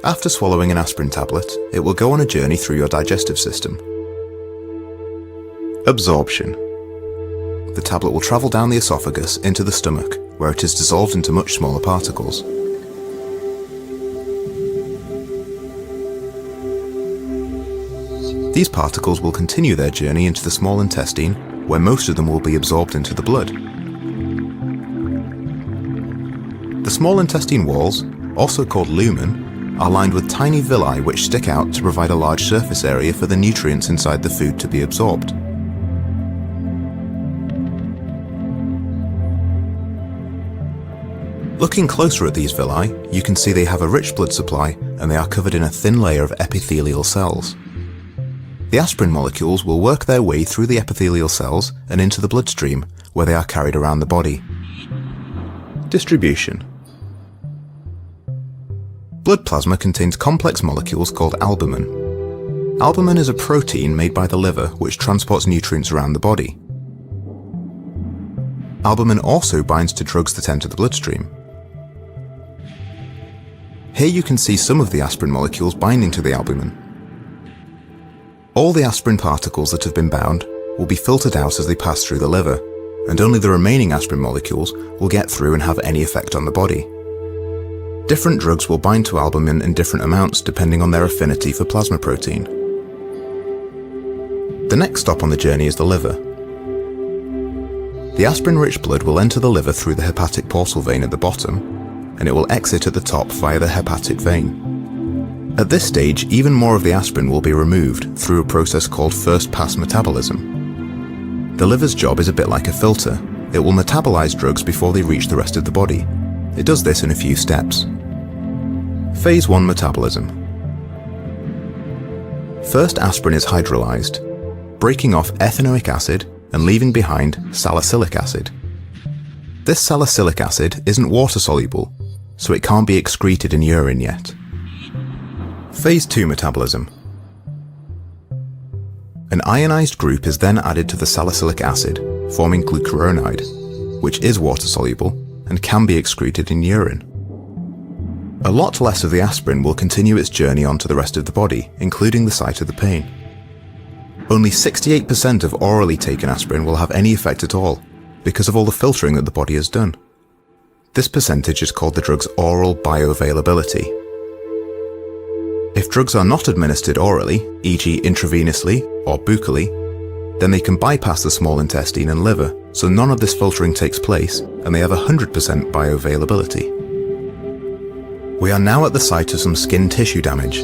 After swallowing an aspirin tablet, it will go on a journey through your digestive system. Absorption. The tablet will travel down the esophagus into the stomach, where it is dissolved into much smaller particles. These particles will continue their journey into the small intestine, where most of them will be absorbed into the blood. The small intestine walls, also called lumen, are lined with tiny villi which stick out to provide a large surface area for the nutrients inside the food to be absorbed. Looking closer at these villi, you can see they have a rich blood supply and they are covered in a thin layer of epithelial cells. The aspirin molecules will work their way through the epithelial cells and into the bloodstream, where they are carried around the body. Distribution. Blood plasma contains complex molecules called albumin. Albumin is a protein made by the liver which transports nutrients around the body. Albumin also binds to drugs that enter the bloodstream. Here you can see some of the aspirin molecules binding to the albumin. All the aspirin particles that have been bound will be filtered out as they pass through the liver, and only the remaining aspirin molecules will get through and have any effect on the body. Different drugs will bind to albumin in different amounts depending on their affinity for plasma protein. The next stop on the journey is the liver. The aspirin-rich blood will enter the liver through the hepatic portal vein at the bottom, and it will exit at the top via the hepatic vein. At this stage, even more of the aspirin will be removed through a process called first-pass metabolism. The liver's job is a bit like a filter. It will metabolize drugs before they reach the rest of the body. It does this in a few steps. Phase 1 metabolism. First, aspirin is hydrolyzed, breaking off ethanoic acid and leaving behind salicylic acid. This salicylic acid isn't water-soluble, so it can't be excreted in urine yet. Phase 2 metabolism. An ionized group is then added to the salicylic acid, forming glucuronide, which is water-soluble and can be excreted in urine. A lot less of the aspirin will continue its journey onto the rest of the body, including the site of the pain. Only 68% of orally taken aspirin will have any effect at all, because of all the filtering that the body has done. This percentage is called the drug's oral bioavailability. If drugs are not administered orally, e.g. intravenously or buccally, then they can bypass the small intestine and liver, so none of this filtering takes place and they have 100% bioavailability. We are now at the site of some skin tissue damage.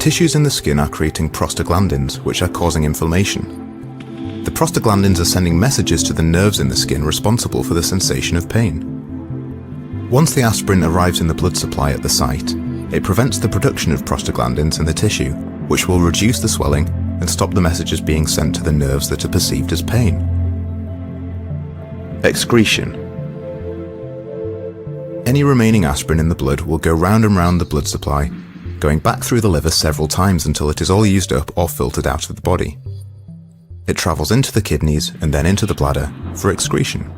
Tissues in the skin are creating prostaglandins, which are causing inflammation. The prostaglandins are sending messages to the nerves in the skin responsible for the sensation of pain. Once the aspirin arrives in the blood supply at the site, it prevents the production of prostaglandins in the tissue, which will reduce the swelling and stop the messages being sent to the nerves that are perceived as pain. Excretion. Any remaining aspirin in the blood will go round and round the blood supply, going back through the liver several times until it is all used up or filtered out of the body. It travels into the kidneys and then into the bladder for excretion.